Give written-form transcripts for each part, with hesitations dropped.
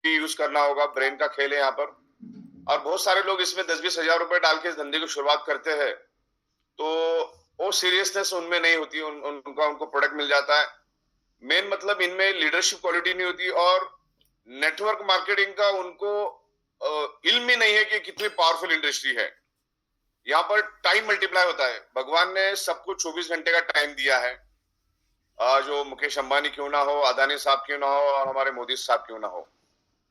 Use करना होगा, brain का खेल है यहाँ पर। और बहुत सारे लोग इसमें 10-20 हजार रुपए डाल के इस धंधे की शुरुआत करते हैं, तो वो सीरियसनेस उनमें नहीं होती, उनको प्रोडक्ट मिल जाता है। मेन मतलब इनमें लीडरशिप क्वालिटी नहीं होती, और नेटवर्क मार्केटिंग का उनको इल्म ही नहीं है कि कितनी पावरफुल इंडस्ट्री है। यहाँ पर टाइम मल्टीप्लाई होता है। भगवान ने सबको 24 घंटे का टाइम दिया है। जो मुकेश अंबानी क्यों ना हो, अदानी साहब क्यों ना हो, और हमारे मोदी साहब क्यों ना हो,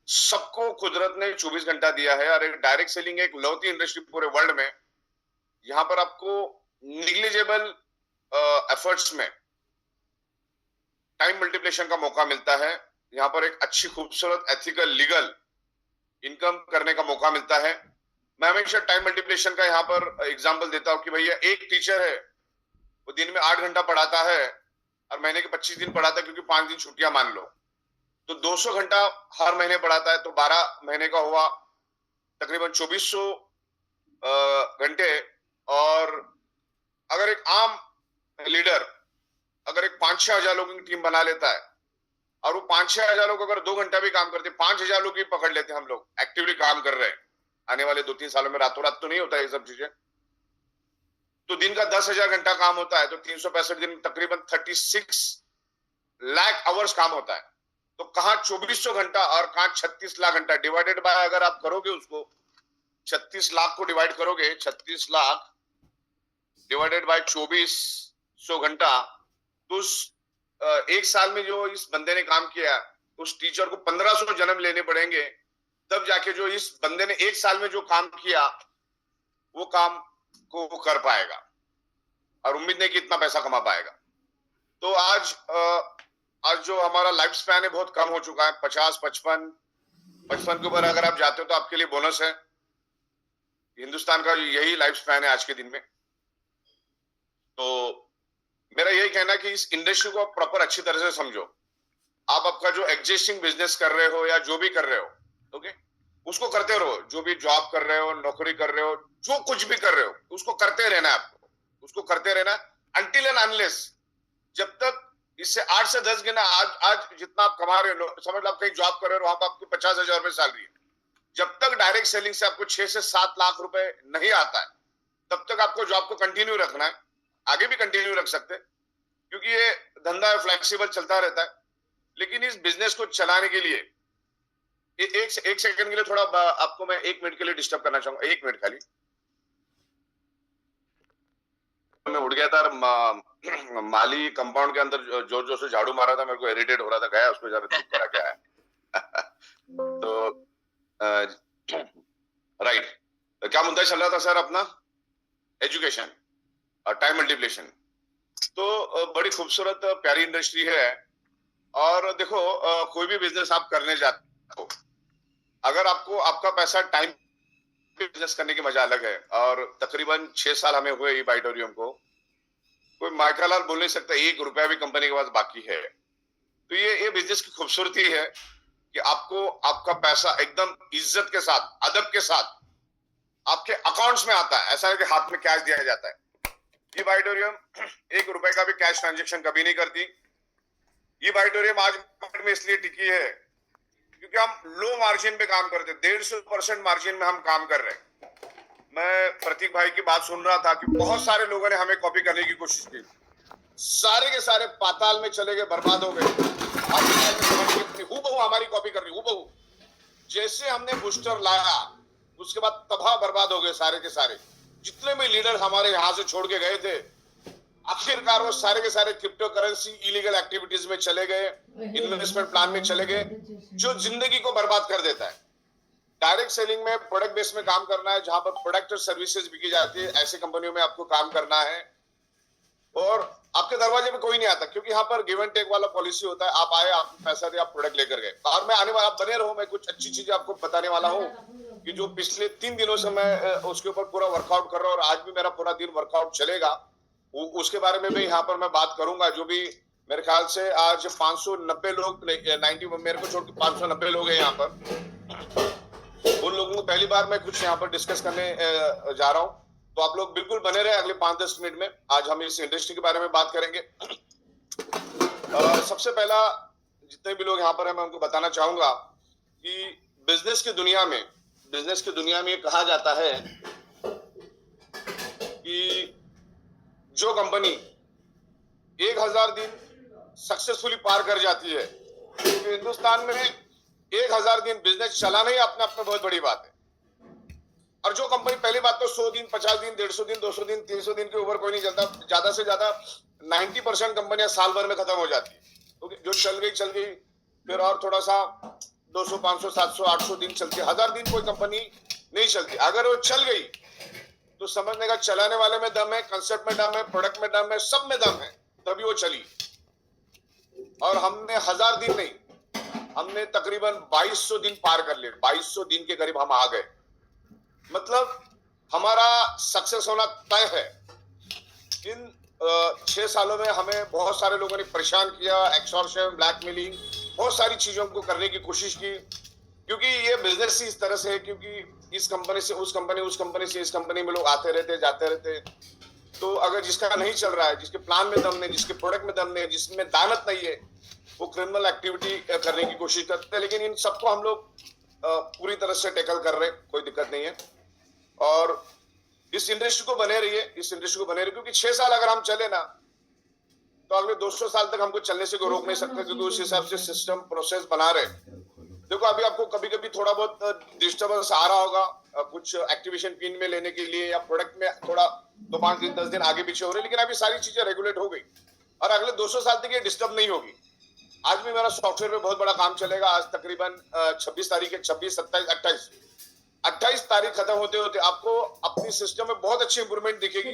सबको कुदरत ने 24 घंटा दिया है। और एक डायरेक्ट सेलिंग एक लौती इंडस्ट्री पूरे वर्ल्ड में। यहाँ पर आपको निग्लिजेबल एफर्ट्स में टाइम मल्टीप्लिकेशन का मौका मिलता है। यहाँ पर एक अच्छी खूबसूरत एथिकल लीगल इनकम करने का मौका मिलता है। मैं हमेशा टाइम मल्टीप्लिकेशन का यहाँ पर एग्जांपल देता हूँ कि भैया एक टीचर है, वो दिन में 8 घंटा पढ़ाता है और महीने के 25 दिन पढ़ाता है, क्योंकि 5 दिन छुट्टियां मान लो, तो 200 घंटा हर महीने पढ़ाता है, तो 12 महीने का हुआ तकरीबन 2400 घंटे। और अगर एक आम लीडर अगर एक 5-6 हजार लोगों की टीम बना लेता है, और वो 5-6 हजार लोग अगर 2 घंटा भी काम करते, 5,000 लोग भी पकड़ लेते हैं, हम लोग एक्टिवली काम कर रहे हैं, आने वाले 2-3 सालों में रातों रात तो नहीं होता है ये सब चीजें, तो दिन का 10,000 घंटा काम होता है, तो 365 दिन तकरीबन 36 लाख आवर्स काम होता है। तो कहां 2400 घंटा और कहां 36 लाख घंटा डिवाइडेड बाय, अगर आप करोगे उसको 36 लाख को डिवाइड करोगे, 36 लाख डिवाइडेड बाय 2400 घंटा, तो उस एक साल में जो इस बंदे ने काम किया, उस टीचर को 1500 जन्म लेने पड़ेंगे, तब जाके जो इस बंदे ने एक साल में जो काम किया वो काम को कर पाएगा, और उम्मीद नहीं कि इतना पैसा कमा पाएगा। तो आज जो हमारा लाइफ स्पैन है बहुत कम हो चुका है, 50-55 के ऊपर अगर आप जाते हो तो आपके लिए बोनस है। हिंदुस्तान का यही लाइफ स्पैन है आज के दिन में। तो मेरा यही कहना है कि इस इंडस्ट्री को आप प्रॉपर अच्छी तरह से समझो। आप आपका जो एग्जिस्टिंग बिजनेस कर रहे हो या जो भी कर रहे हो, ओके, उसको करते रहो। जो भी जॉब कर रहे हो, नौकरी कर रहे हो, जो कुछ भी कर रहे हो, उसको करते रहना है आपको, उसको करते रहना अनटिल एंड अनलेस, जब तक इससे 8 से 10 गुना आज जितना आप कमा रहे हो, समझ लो आप कहीं जॉब कर रहे हो, वहां पर आपको 50,000 रुपए सैलरी है, जब तक डायरेक्ट सेलिंग से आपको 6 से 7 लाख रुपए नहीं आता है, तब तक आपको जॉब को कंटिन्यू रखना है। आगे भी कंटिन्यू रख सकते हैं, क्योंकि ये धंधा फ्लेक्सिबल चलता रहता है। लेकिन इस बिजनेस को चलाने के लिए एक सेकंड के लिए थोड़ा आपको मैं 1 मिनट के लिए डिस्टर्ब करना चाहूंगा, 1 मिनट खाली। मैं उठ गया था, माली कंपाउंड के अंदर जोर जोर से झाड़ू मारा था, मेरे को इरिटेट हो रहा था, गया उसको जरा चुप करा क्या है। तो राइट, क्या मुद्दा चल रहा था सर अपना? एजुकेशन और टाइम मल्टीप्लिकेशन। तो बड़ी खूबसूरत प्यारी इंडस्ट्री है। और देखो, कोई भी बिजनेस आप करने जाते हो, अगर आपको आपका पैसा टाइम बिजनेस करने की मजा अलग है। और तकरीबन 6 साल हमें हुए ई बाइटोरियम को, कोई माइकालाल बोल नहीं सकता 1 रुपया भी कंपनी के पास बाकी है। तो ये बिजनेस की खूबसूरती है कि आपको आपका पैसा एकदम इज्जत के साथ, अदब के साथ आपके अकाउंट्स में आता है। ऐसा है कि हाथ में कैश दिया जाता है। ये बाइटोरियम 1 रुपए का भी कैश ट्रांजेक्शन कभी नहीं करती। ये बाइटोरियम आज मार्केट में इसलिए टिकी है क्योंकि हम लो मार्जिन पे काम करते, 150% मार्जिन में हम काम कर रहे हैं। मैं प्रतीक भाई की बात सुन रहा था कि बहुत सारे लोगों ने हमें कॉपी करने की कोशिश की, सारे के सारे पाताल में चले गए, बर्बाद हो गए। हूबहू हमारी कॉपी कर रही, हूबहू। जैसे हमने बूस्टर लाया, उसके बाद तबाह बर्बाद हो गए सारे के सारे। जितने भी लीडर हमारे यहां से छोड़ के गए थे, आखिरकार वो सारे के सारे क्रिप्टो करेंसी इलीगल एक्टिविटीज में चले गए, इन्वेस्टमेंट प्लान में चले गए, जो जिंदगी को बर्बाद कर देता है। डायरेक्ट सेलिंग में प्रोडक्ट बेस में काम करना है, जहां पर प्रोडक्ट और सर्विसेज बिकी जाती है, ऐसे कंपनियों में आपको काम करना है। और आपके दरवाजे पे कोई नहीं आता, क्योंकि यहाँ पर गिव एंड टेक वाला पॉलिसी होता है। आप आए, आपको पैसा दे, आप प्रोडक्ट लेकर गए। और मैं आने वाला, आप बने रहो, मैं कुछ अच्छी चीजें आपको बताने वाला हूँ कि जो पिछले 3 दिनों से मैं उसके ऊपर पूरा वर्कआउट कर रहा हूँ, और आज भी मेरा पूरा दिन वर्कआउट चलेगा। उसके बारे में भी यहाँ पर मैं बात करूंगा। जो भी मेरे ख्याल से आज 590 लोग, 90 मेरे को छोड़ के 590 लोग हैं यहाँ पर। उन लोगों को पहली बार मैं कुछ यहाँ पर डिस्कस करने जा रहा हूँ, तो आप लोग बिल्कुल बने रहे। अगले 5-10 मिनट में आज हम इस इंडस्ट्री के बारे में बात करेंगे। सबसे पहला, जितने भी लोग यहाँ पर हैं, मैं उनको बताना चाहूंगा कि बिजनेस की दुनिया में ये कहा जाता है कि जो कंपनी 1000 दिन सक्सेसफुली पार कर जाती है, तो हिंदुस्तान में 1000 दिन बिजनेस चलाना ही अपने आप में बहुत बड़ी बात है। और जो कंपनी, पहली बात तो 100 दिन, 50 दिन, 150 दिन, 200 दिन, 300 दिन के ऊपर कोई नहीं चलता। ज्यादा से ज्यादा 90% कंपनियां साल भर में खत्म हो जाती है। तो जो चल गई, फिर और थोड़ा सा 200, 500, 700, 800 दिन चलती है। 1000 दिन कोई कंपनी नहीं चलती। अगर वो चल गई तो समझने का चलाने वाले में दम है, कंसेप्ट में दम है, प्रोडक्ट में दम है, सब में दम है, तभी वो चली। और हमने 1000 दिन नहीं, हमने तकरीबन 2200 दिन पार कर लिए। 2200 दिन के करीब हम आ गए। मतलब हमारा सक्सेस होना तय है। इन 6 सालों में हमें बहुत सारे लोगों ने परेशान किया, एक्सटॉर्शन, ब्लैकमेलिंग, बहुत सारी चीजों को करने की कोशिश की, क्योंकि ये बिजनेस ही इस तरह से है। क्योंकि इस कंपनी से उस कंपनी, उस कंपनी से इस कंपनी में लोग आते रहते, जाते रहते। तो अगर जिसका नहीं चल रहा है, जिसके प्लान में दम नहीं, जिसके प्रोडक्ट में दम नहीं, जिसमें दानत नहीं है, वो क्रिमिनल एक्टिविटी करने की कोशिश करते हैं। लेकिन इन सबको हम लोग पूरी तरह से टैकल कर रहे हैं, कोई दिक्कत नहीं है। और इस इंडस्ट्री को बने रहिए, क्योंकि 6 साल अगर हम चले ना, तो अगले 200 साल तक हमको चलने से कोई रोक नहीं सकता, क्योंकि उस हिसाब से सिस्टम, प्रोसेस बना रहे। देखो, अभी आपको कभी कभी थोड़ा बहुत डिस्टर्बेंस आ रहा होगा, कुछ एक्टिवेशन पिन में लेने के लिए या प्रोडक्ट में थोड़ा 2-5 दिन, 10 दिन आगे पीछे हो रहे, लेकिन अभी सारी चीजें रेगुलेट हो गई और अगले 200 साल तक ये डिस्टर्ब नहीं होगी। आज भी मेरा सॉफ्टवेयर में बहुत बड़ा काम चलेगा। आज तकरीबन 26 तारीख है, 26, 27, 28 तारीख खत्म होते होते आपको अपनी सिस्टम में बहुत अच्छी इंप्रूवमेंट दिखेगी।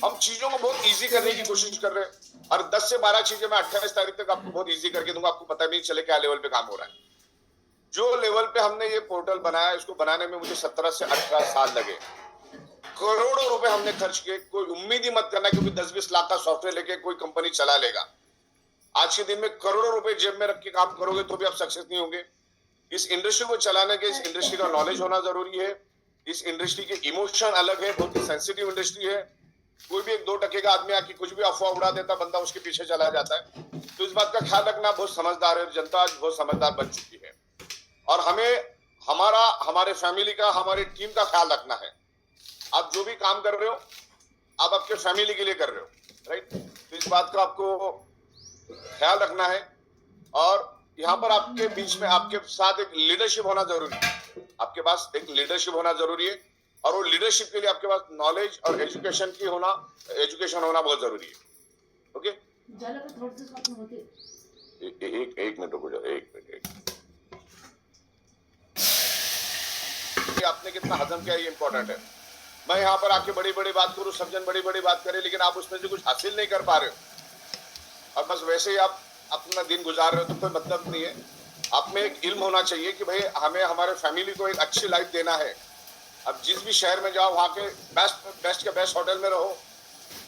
हम चीजों को बहुत इजी करने की कोशिश कर रहे हैं और 10 से 12 चीजें मैं 28 तारीख तक आपको बहुत इजी करके दूंगा। आपको पता भी नहीं चले क्या लेवल पे काम हो रहा है। जो लेवल पे हमने ये पोर्टल बनाया, इसको बनाने में मुझे 17 से 18 साल लगे। करोड़ों रुपए हमने खर्च किए। कोई उम्मीद ही मत करना क्योंकि 10-20 लाख का सॉफ्टवेयर लेके कोई कंपनी चला लेगा। आज के दिन में करोड़ों रुपए जेब में रख के काम करोगे तो भी आप सक्सेस नहीं होंगे। इस इंडस्ट्री को चलाने के, इस इंडस्ट्री का नॉलेज होना जरूरी है। इस इंडस्ट्री के इमोशन अलग है, बहुत ही सेंसिटिव इंडस्ट्री है। कोई भी 1-2% का आदमी आके कुछ भी अफवाह उड़ा देता, बंदा उसके पीछे चला जाता है। तो इस बात का ख्याल रखना, बहुत समझदार है जनता, आज बहुत समझदार बन चुकी है। और हमें हमारे फैमिली का, हमारी टीम का ख्याल रखना है। आप जो भी काम कर रहे हो, आप आपके फैमिली के लिए कर रहे हो, राइट? तो इस बात का आपको ख्याल रखना है। और यहाँ पर आपके बीच में, आपके साथ एक लीडरशिप होना जरूरी है। आपके पास एक लीडरशिप होना जरूरी है और वो लीडरशिप के लिए आपके पास नॉलेज और एजुकेशन होना बहुत जरूरी है। ओके, एक मिनट रुको, एक मिनट। आपने कितना हजम किया ये इंपॉर्टेंट है। मैं यहाँ पर आके बड़ी बड़ी बात करूँ, सब जन बड़ी बड़ी बात करे, लेकिन आप उसमें से कुछ हासिल नहीं कर पा रहे हो और बस वैसे ही आप अपना दिन गुजार रहे हो, तो कोई मतलब नहीं है। आप में एक इल्म होना चाहिए कि भाई हमें हमारे फैमिली को एक अच्छी लाइफ देना है। अब जिस भी शहर में जाओ, वहाँ के बेस्ट के बेस्ट होटल में रहो।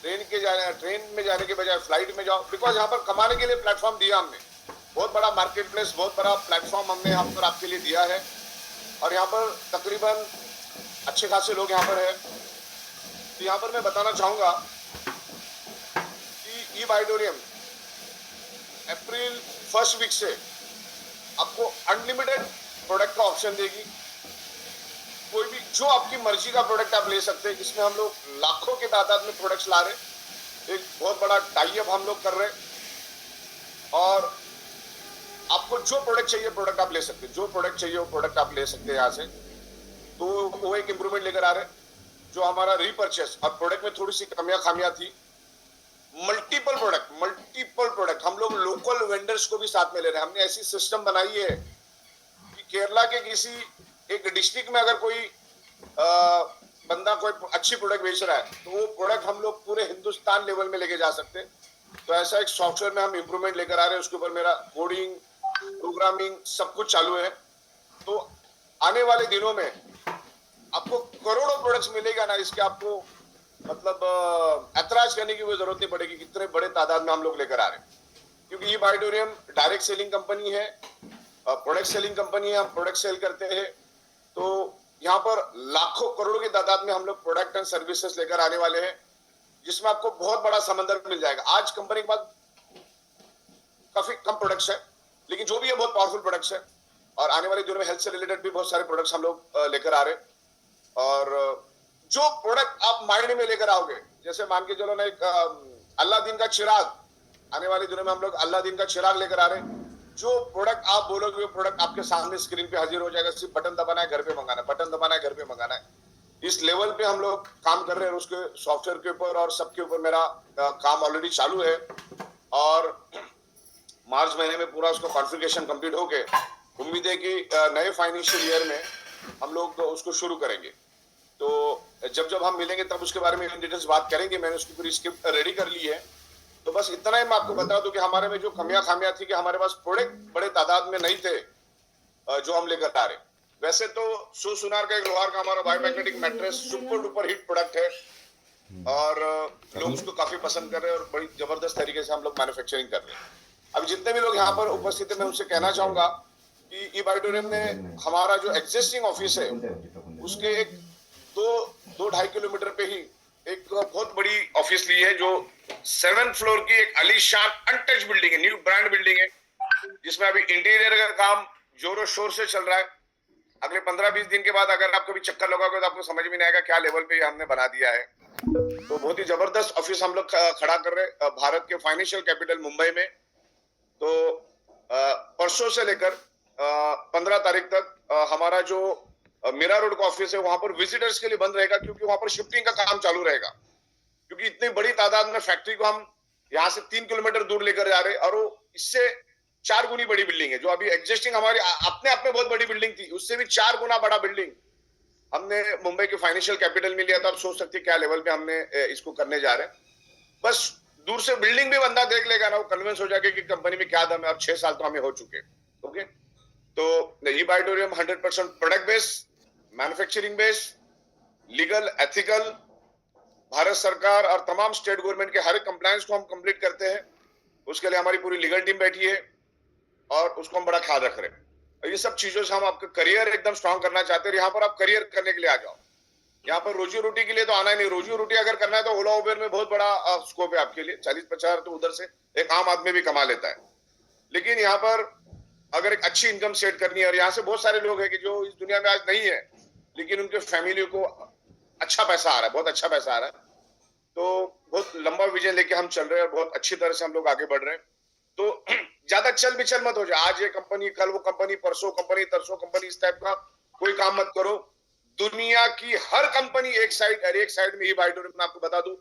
ट्रेन में जाने के बजाय फ्लाइट में जाओ, बिकॉज यहाँ पर कमाने के लिए प्लेटफॉर्म दिया हमने। बहुत बड़ा मार्केट प्लेस, बहुत बड़ा प्लेटफॉर्म हमने यहाँ पर आपके लिए दिया है। और यहाँ पर तकरीबन अच्छे खासे लोग यहाँ पर है। तो यहाँ पर मैं बताना चाहूंगा कि ई-बाइटोरियम अप्रैल 1 वीक से आपको अनलिमिटेड प्रोडक्ट का ऑप्शन देगी। कोई भी जो आपकी मर्जी का प्रोडक्ट आप ले सकते हैं। इसमें हम लोग लाखों के तादाद में प्रोडक्ट्स ला रहे, एक बहुत बड़ा टाई अप हम लोग कर रहे और आपको जो प्रोडक्ट चाहिए प्रोडक्ट आप ले सकते हैं। जो प्रोडक्ट चाहिए वो प्रोडक्ट आप ले सकते हैं यहाँ से। तो वो एक इंप्रूवमेंट लेकर आ रहे हैं। जो हमारा रीपरचेस और प्रोडक्ट में थोड़ी सी खामियां थी, मल्टीपल प्रोडक्ट हम लोग लोकल वेंडर्स को भी साथ में ले रहे हैं। हमने ऐसी सिस्टम बनाई है कि केरला के किसी एक डिस्ट्रिक्ट में अगर कोई बंदा कोई अच्छी प्रोडक्ट बेच रहा है तो वो प्रोडक्ट हम लोग पूरे हिंदुस्तान लेवल में लेके जा सकते हैं। तो ऐसा एक सॉफ्टवेयर में हम इंप्रूवमेंट लेकर आ रहे हैं। उसके ऊपर मेरा कोडिंग, प्रोग्रामिंग सब कुछ चालू है। तो आने वाले दिनों में आपको करोड़ों प्रोडक्ट्स मिलेगा ना, इसके आपको मतलब ऐतराज करने की कोई जरूरत नहीं पड़ेगी। कितने बड़े तादाद में हम लोग लेकर आ रहे हैं, क्योंकि ये बाइटोरियम डायरेक्ट सेलिंग कंपनी है, प्रोडक्ट सेलिंग कंपनी है। हम प्रोडक्ट सेल करते हैं। तो यहाँ पर लाखों करोड़ों की तादाद में हम लोग प्रोडक्ट एंड सर्विसेज लेकर आने वाले हैं, जिसमें आपको बहुत बड़ा समंदर मिल जाएगा। आज कंपनी के पास काफी कम प्रोडक्ट्स है, लेकिन जो भी है बहुत पावरफुल प्रोडक्ट्स है। और आने वाले दिनों में हेल्थ से रिलेटेड भी बहुत सारे प्रोडक्ट्स हम लोग लेकर आ रहे हैं। और जो प्रोडक्ट आप मायने में लेकर आओगे, जैसे मान के चलो ना, एक अल्लादीन का चिराग, आने वाले दिनों में हम लोग अल्लादीन का चिराग लेकर आ रहे हैं। जो प्रोडक्ट आप बोलोगे वो प्रोडक्ट आपके सामने स्क्रीन पे हाजिर हो जाएगा। सिर्फ बटन दबाना है, घर पे मंगाना है, बटन दबाना है, घर पे मंगाना है। इस लेवल पे हम लोग काम कर रहे हैं, उसके सॉफ्टवेयर के ऊपर और सबके ऊपर मेरा काम ऑलरेडी चालू है। और मार्च महीने में पूरा उसका कॉन्फ़िगरेशन कंप्लीट होके उम्मीद है कि नए फाइनेंशियल ईयर में हम लोग उसको शुरू करेंगे। तो जब जब हम मिलेंगे तब उसके बारे में इन डिटेल्स बात करेंगे। मैंने उसकी पूरी स्क्रिप्ट रेडी कर ली है। तो बस इतना ही मैं आपको बता दूं कि हमारे में जो खामियां थी कि हमारे पास प्रोडक्ट बड़े तादाद में नहीं थे जो हम लेकर आ रहे। वैसे तो सुनार का एक लोहार का हमारा biomagnetic mattress super duper hit product है और लोग उसको काफी पसंद कर रहे हैं और बड़ी जबरदस्त तरीके से हम लोग मैन्युफैक्चरिंग कर रहे हैं। अभी जितने भी लोग यहाँ पर उपस्थित है, मैं उनसे कहना चाहूंगा कि ई बायोटोरियम ने हमारा जो एग्जिस्टिंग ऑफिस है उसके एक 2-2.5 किलोमीटर पे ही एक बहुत बड़ी ऑफिस ली है, जो 7th फ्लोर की एक आलीशान अनटच बिल्डिंग है, न्यू ब्रांड बिल्डिंग है, जिसमें अभी इंटीरियर का काम जोरों शोर से चल रहा है। अगले 15-20 दिन के बाद अगर आपको भी चक्कर लगाओगे तो आपको समझ में नहीं आएगा क्या लेवल पे हमने बना दिया है। तो बहुत ही जबरदस्त ऑफिस हम लोग खड़ा कर रहे हैं भारत के फाइनेंशियल कैपिटल मुंबई में। तो परसों से लेकर 15 तारीख तक हमारा जो मीरा रोड का ऑफिस है वहां पर विजिटर्स के लिए बंद रहेगा, क्योंकि वहां पर शिफ्टिंग का काम चालू रहेगा। क्योंकि इतनी बड़ी तादाद में फैक्ट्री को हम यहाँ से 3 किलोमीटर दूर लेकर जा रहे हैं और वो इससे 4 गुनी बड़ी बिल्डिंग है। जो अभी एग्जिस्टिंग हमारी अपने आप में बहुत बड़ी बिल्डिंग थी, उससे भी 4 गुना बड़ा बिल्डिंग हमने मुंबई के फाइनेंशियल कैपिटल में लिया था। आप सोच सकते हैं क्या लेवल पे हमने इसको करने जा रहे हैं। बस दूर से बिल्डिंग भी बंदा देख लेगा ना, वो कन्विंस हो जाएगा कि कंपनी में क्या दम है। और 6 साल तो हमें हो चुके। ओके, तो ई बायोटोरियम 100% product based, manufacturing based, legal, ethical, Bharat सरकार और तमाम स्टेट गवर्नमेंट के हर एक कंप्लायंस को हम कंप्लीट करते हैं। उसके लिए हमारी पूरी लीगल टीम बैठी है और उसको हम बड़ा ख्याल रख रहे हैं। और ये सब चीजों से हम आपका करियर एकदम स्ट्रांग करना चाहते हैं। यहाँ पर आप करियर करने के लिए आ जाओ। यहाँ पर रोजी रोटी के लिए तो आना ही नहीं। रोजी रोटी अगर करना है तो ओला उबेर में बहुत बड़ा स्कोप है आपके लिए। 40-50 तो उधर से एक आम आदमी भी कमा लेता है। लेकिन यहाँ पर अगर एक अच्छी इनकम सेट करनी है, और यहाँ से बहुत सारे लोग हैं कि जो इस दुनिया में आज नहीं है लेकिन उनके फैमिली को अच्छा पैसा आ रहा है, बहुत अच्छा पैसा आ रहा है। तो बहुत लंबा विजन लेके हम चल रहे हैं और बहुत अच्छी तरह से हम लोग आगे बढ़ रहे हैं। तो ज्यादा चल बिचल मत हो जाए। आज ये कंपनी, कल वो कंपनी, परसों कंपनी, तरसों कंपनी, इस टाइप का कोई काम मत करो। दुनिया की हर कंपनी एक साइड और एक साइड में ही बायोटोरियम। मैं आपको बता दूं,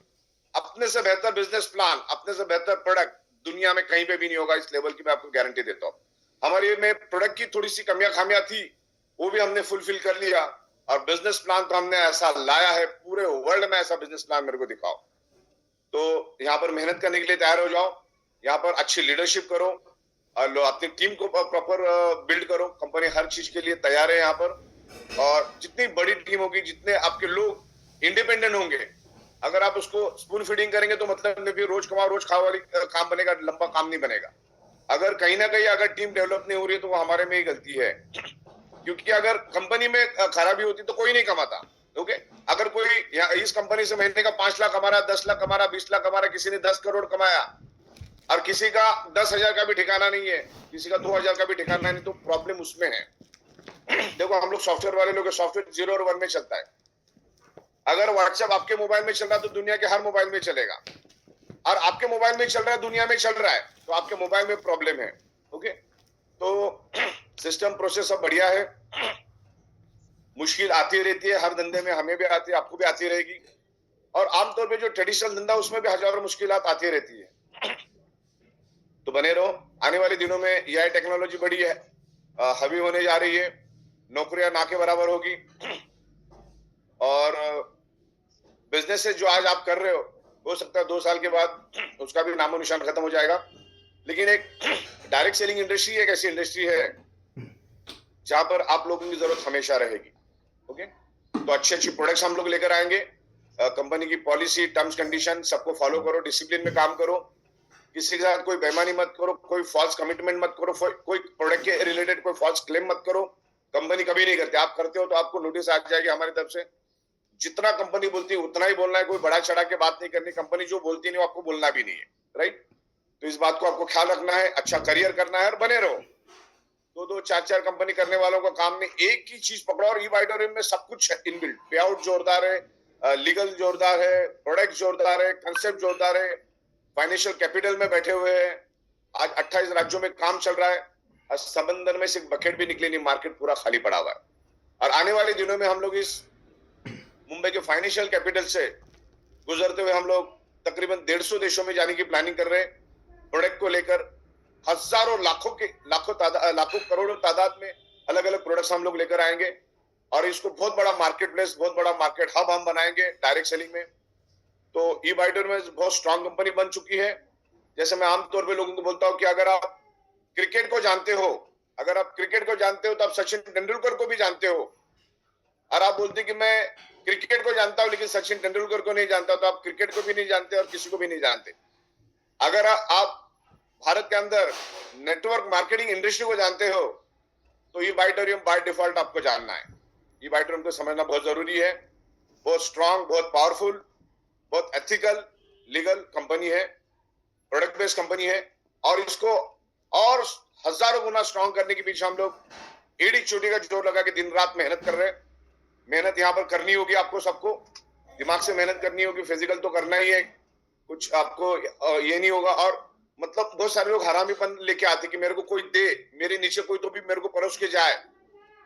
अपने से बेहतर बिजनेस प्लान, अपने से बेहतर प्रोडक्ट दुनिया में कहीं पे भी नहीं होगा। इस लेवल की मैं आपको गारंटी देता हूँ। हमारे में प्रोडक्ट की थोड़ी सी कमियां खामियां थी, वो भी हमने फुलफिल कर लिया। और बिजनेस प्लान तो हमने ऐसा लाया है, पूरे वर्ल्ड में ऐसा बिजनेस प्लान मेरे को दिखाओ। तो यहाँ पर मेहनत करने के लिए तैयार हो जाओ। यहाँ पर अच्छी लीडरशिप करो और अपनी टीम को प्रॉपर बिल्ड करो। कंपनी हर चीज के लिए तैयार है यहाँ पर। और जितनी बड़ी टीम होगी, जितने आपके लोग इंडिपेंडेंट होंगे, अगर आप उसको स्पून फीडिंग करेंगे तो मतलब भी रोज कमाओ रोज खाओ वाली काम बनेगा, लंबा काम नहीं बनेगा। अगर कहीं ना कहीं अगर टीम डेवलप नहीं हो रही है तो वो हमारे में ही गलती है। क्योंकि अगर कंपनी में खराबी होती तो कोई नहीं कमाता। ओके, अगर कोई इस कंपनी से महीने का 5 लाख कमा रहा, 10 लाख कमा रहा, 20 लाख कमा रहा, किसी ने 10 करोड़ कमाया और किसी का 10,000 का भी ठिकाना नहीं है, किसी का 2,000 का भी ठिकाना नहीं, तो प्रॉब्लम उसमें है। देखो, हम लोग सॉफ्टवेयर वाले लोग, सॉफ्टवेयर 0 और 1 में चलता है। अगर व्हाट्सएप आपके मोबाइल में चल रहा है तो दुनिया के हर मोबाइल में चलेगा। और आपके मोबाइल में चल रहा है, दुनिया में चल रहा है, तो आपके मोबाइल में प्रॉब्लम है। ओके, तो सिस्टम प्रोसेस सब बढ़िया है। मुश्किल आती रहती है हर धंधे में, हमें भी आती है, आपको भी आती रहेगी। और आमतौर पे जो ट्रेडिशनल धंधा उसमें भी हजारों मुश्किलात आती रहती है। तो बने रहो। आने वाले दिनों में एआई टेक्नोलॉजी बड़ी है, हावी होने जा रही है, नौकरियां ना के बराबर होगी। और बिजनेस जो आज आप कर रहे हो सकता है 2 साल के बाद उसका भी नामो निशान खत्म हो जाएगा। लेकिन एक डायरेक्ट सेलिंग इंडस्ट्री एक ऐसी इंडस्ट्री है जहां पर आप लोगों की जरूरत हमेशा रहेगी। ओके, तो अच्छी प्रोडक्ट्स हम लोग लेकर आएंगे। कंपनी की पॉलिसी, टर्म्स, कंडीशन सबको फॉलो करो, डिसिप्लिन में काम करो, किसी के साथ कोई बेईमानी मत करो, कोई फॉल्स कमिटमेंट मत करो, कोई प्रोडक्ट के रिलेटेड कोई फॉल्स क्लेम मत करो। कंपनी कभी नहीं करती। आप करते हो तो आपको नोटिस आ जाएगी हमारी तरफ से। जितना कंपनी बोलती है उतना ही बोलना है, कोई बढ़ा चढ़ा के बात नहीं करनी। कंपनी जो बोलती नहीं आपको बोलना भी नहीं है, राइट। तो इस बात को आपको ख्याल रखना है, अच्छा करियर करना है और बने रहो। दो दो चार चार कंपनी करने वालों का काम नहीं, एक ही चीज पकड़ो और ई-बाइटोरियम में सब कुछ है इनबिल्ट। पे आउट जोरदार है, लीगल जोरदार है, प्रोडक्ट जोरदार है, कंसेप्ट जोरदार है, फाइनेंशियल कैपिटल में बैठे हुए हैं। आज 28 राज्यों में काम चल रहा है। आज समंदर में से एक बकेट भी निकले नहीं, मार्केट पूरा खाली पड़ा हुआ है। और आने वाले दिनों में हम लोग इस मुंबई के फाइनेंशियल कैपिटल से गुजरते हुए हम लोग तकरीबन 150 देशों में जाने की प्लानिंग कर रहे हैं। प्रोडक्ट को लेकर हजारों लाखों करोड़ों तादाद में अलग अलग प्रोडक्ट्स हम लोग लेकर आएंगे और इसको बहुत बड़ा मार्केट प्लेस, बहुत बड़ा मार्केट हब हम बनाएंगे डायरेक्ट सेलिंग में। तो ई-बाइटर में बहुत स्ट्रांग कंपनी बन चुकी है। जैसे मैं आमतौर पे लोगों को बोलता हूँ कि अगर आप क्रिकेट को जानते हो, तो आप सचिन तेंदुलकर को भी जानते हो। और आप बोलते कि मैं क्रिकेट को जानता हूं लेकिन सचिन तेंदुलकर को नहीं जानता, तो आप क्रिकेट को भी नहीं जानते और किसी को भी नहीं जानते। अगर आप भारत के अंदर नेटवर्क मार्केटिंग इंडस्ट्री को जानते हो तो ई-बाइटोरियम बाय डिफॉल्ट आपको जानना है। ई-बाइटोरियम को समझना बहुत जरूरी है। बहुत स्ट्रांग, बहुत पावरफुल, बहुत एथिकल, लीगल कंपनी है, प्रोडक्ट बेस्ड कंपनी है और इसको और हजारों गुना स्ट्रांग करने के पीछे हम लोग एड़ी चोटी का जोर लगा के दिन रात मेहनत कर रहे हैं। मेहनत यहाँ पर करनी होगी, आपको सबको दिमाग से मेहनत करनी होगी, फिजिकल तो करना ही है, कुछ आपको ये नहीं होगा। और मतलब बहुत सारे लोग हरामीपन लेके आते कि मेरे को कोई दे, मेरे नीचे कोई तो भी मेरे को परोस के जाए,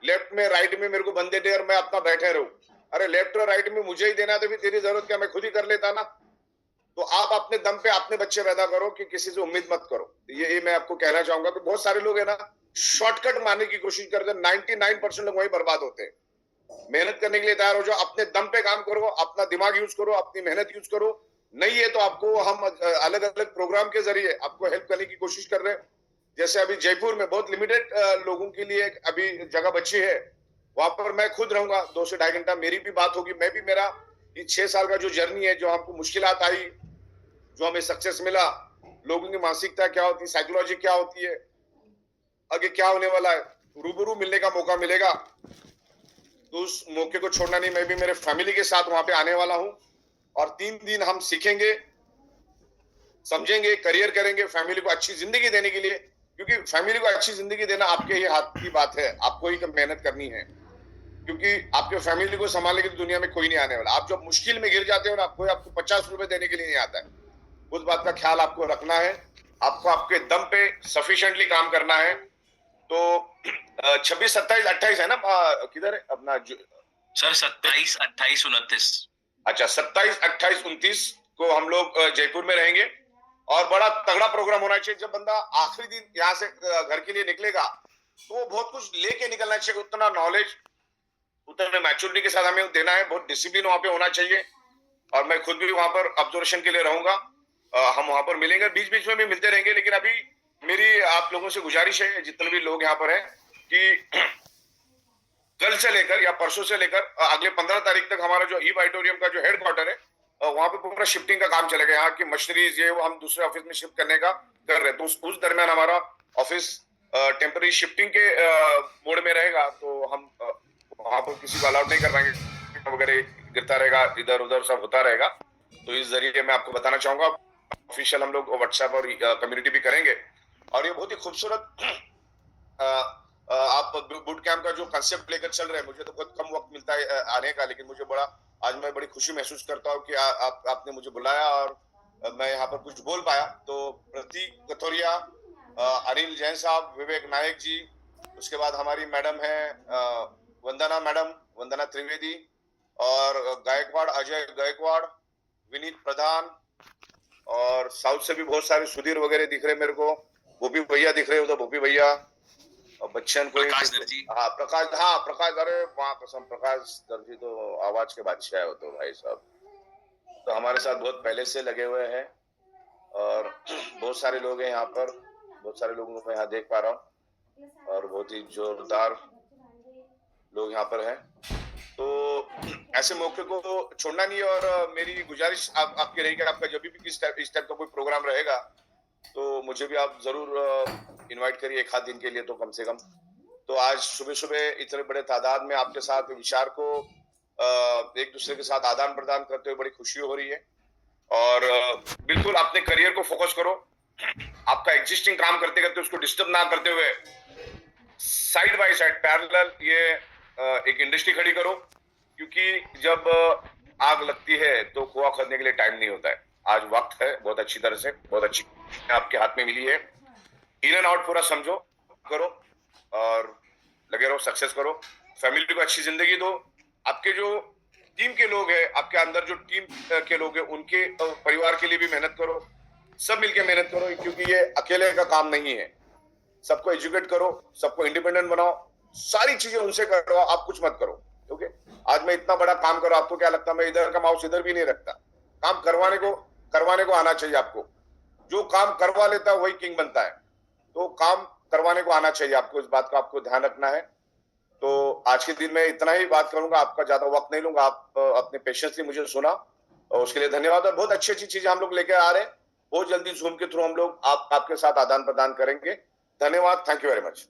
लेफ्ट में राइट में मेरे को बंदे दे और मैं अपना बैठे रहूं। अरे लेफ्ट और राइट में मुझे ही देना तो भी तेरी जरूरत क्या, मैं खुद ही कर लेता ना। तो आप अपने दम पे अपने बच्चे पैदा करो कि किसी से उम्मीद मत करो। ये मैं आपको कहना चाहूंगा कि बहुत सारे लोग है ना शॉर्टकट मारने की कोशिश करते हैं, 99% लोग वही बर्बाद होते हैं। मेहनत करने के लिए तैयार हो जाओ, अपने दम पे काम करो, अपना दिमाग यूज करो, अपनी मेहनत यूज करो। नहीं है तो आपको हम अलग अलग प्रोग्राम के जरिए आपको हेल्प करने की कोशिश कर रहे हैं। जैसे अभी जयपुर में बहुत लिमिटेड लोगों के लिए अभी जगह बची है, वहां पर मैं खुद रहूंगा 2 से 2.5 घंटा, मेरी भी बात होगी। मैं भी, मेरा ये 6 साल का जो जर्नी है, जो हमको मुश्किलात आई, जो हमें सक्सेस मिला, लोगों की मानसिकता क्या होती है, साइकोलॉजी क्या होती है, आगे क्या होने वाला है, रूबरू मिलने का मौका मिलेगा तो उस मौके को छोड़ना नहीं। मैं भी मेरे फैमिली के साथ वहां पे आने वाला हूं और 3 दिन हम सीखेंगे, समझेंगे, करियर करेंगे, फैमिली को अच्छी जिंदगी देने के लिए। क्योंकि फैमिली को अच्छी जिंदगी देना आपके ही हाथ की बात है, आपको ही मेहनत करनी है। क्योंकि आपके फैमिली को संभालने की दुनिया में कोई नहीं आने वाला। आप जब मुश्किल में गिर जाते हो ना, कोई आपको 50 रुपए देने के लिए नहीं आता है। उस बात का ख्याल आपको रखना है, आपको आपके दम पे सफिशिएंटली काम करना है। तो 26, 27, 28 है ना, किधर है अपना सर? 27, 28, 29। अच्छा, 27, 28, 29 को हम लोग जयपुर में रहेंगे और बड़ा तगड़ा प्रोग्राम होना चाहिए। जब बंदा आखिरी दिन यहाँ से घर के लिए निकलेगा तो वो बहुत कुछ लेके निकलना चाहिए, उतना नॉलेज, उतना मैच्योरिटी के साथ हमें देना है, बहुत डिसिप्लिन वहां पे होना चाहिए। और मैं खुद भी वहां पर ऑब्जर्वेशन के लिए रहूंगा। हम वहां पर मिलेंगे, बीच बीच में भी मिलते रहेंगे। लेकिन अभी मेरी आप लोगों से गुजारिश है, जितने भी लोग यहाँ पर हैं, कि कल से लेकर या परसों से लेकर अगले 15 तारीख तक हमारा जो ई-बाइटोरियम का जो हेडक्वार्टर है, वहां पे पूरा शिफ्टिंग का काम चलेगा। यहाँ की मशीनरीज ये वो हम दूसरे ऑफिस में शिफ्ट करने का कर रहे हैं। तो उस दरमियान हमारा ऑफिस टेम्पररी शिफ्टिंग के मोड में रहेगा। तो हम वहां पर किसी को अलाउड नहीं कर पाएंगे, वगैरह गिरता रहेगा, इधर उधर सब होता रहेगा। तो इस जरिए मैं आपको बताना चाहूंगा, ऑफिशियल हम लोग व्हाट्सएप और कम्युनिटी भी करेंगे। और ये बहुत ही खूबसूरत आप बूट कैंप का जो कंसेप्ट लेकर चल रहे हैं, मुझे तो बहुत कम वक्त मिलता है आने का, लेकिन मुझे आज मैं बड़ी खुशी महसूस करता हूँ कि आपने मुझे बुलाया और मैं यहाँ पर कुछ बोल पाया। तो प्रतीक कथोरिया, अनिल जैन साहब, विवेक नायक जी, उसके बाद हमारी मैडम है वंदना त्रिवेदी, और गायकवाड़, अजय गायकवाड़, विनीत प्रधान, और साउथ से भी बहुत सारे सुधीर वगैरह दिख रहे मेरे को, भूपी भैया दिख रहे हो, तो भूपी भैया, बच्चन को, प्रकाश दर्जी, प्रकाश, अरे वहाँ कसम, प्रकाश दर्जी तो आवाज के बादशाह हो तो भाई साहब, तो हमारे साथ बहुत पहले से लगे हुए हैं। और बहुत सारे लोग हैं यहाँ पर, बहुत सारे लोगों को मैं यहाँ देख पा रहा हूँ और बहुत ही जोरदार लोग यहाँ पर हैं। तो ऐसे मौके को छोड़ना नहीं। और मेरी गुजारिश आपकी रहेगी, आपका जब भी इस टाइप का कोई प्रोग्राम रहेगा तो मुझे भी आप जरूर इनवाइट करिए, 1 आध दिन के लिए तो कम से कम। तो आज सुबह सुबह इतने बड़े तादाद में आपके साथ विचार को एक दूसरे के साथ आदान प्रदान करते हुए बड़ी खुशी हो रही है। और बिल्कुल अपने करियर को फोकस करो, आपका एग्जिस्टिंग काम करते करते उसको डिस्टर्ब ना करते हुए साइड बाय साइड पैरेलल ये एक इंडस्ट्री खड़ी करो, क्योंकि जब आग लगती है तो कुआं खोदने के लिए टाइम नहीं होता है। आज वक्त है बहुत अच्छी तरह से, बहुत अच्छी आपके हाथ में मिली है। इन एंड आउट पूरा समझो, करो और लगे रहो, सक्सेस करो, फैमिली को अच्छी जिंदगी दो। आपके जो टीम के लोग हैं, आपके अंदर जो टीम के लोग हैं, उनके परिवार के लिए भी मेहनत करो, सब मिलके मेहनत करो, क्योंकि ये अकेले का काम नहीं है। सबको एजुकेट करो, सबको इंडिपेंडेंट बनाओ, सारी चीजें उनसे करवाओ, आप कुछ मत करो। ओके, आज मैं इतना बड़ा काम कर रहा हूं, आपको क्या लगता है मैं इधर का माउस इधर भी नहीं रखता? काम करवाने को आना चाहिए आपको। जो काम करवा लेता है वही किंग बनता है। तो काम करवाने को आना चाहिए आपको, इस बात का आपको ध्यान रखना है। तो आज के दिन में इतना ही बात करूंगा, आपका ज्यादा वक्त नहीं लूंगा। आप अपने पेशेंसली मुझे सुना और उसके लिए धन्यवाद। और बहुत अच्छी अच्छी चीजें हम लोग लेके आ रहे हैं, बहुत जल्दी जूम के थ्रू हम लोग आपके साथ आदान प्रदान करेंगे। धन्यवाद, थैंक यू वेरी मच।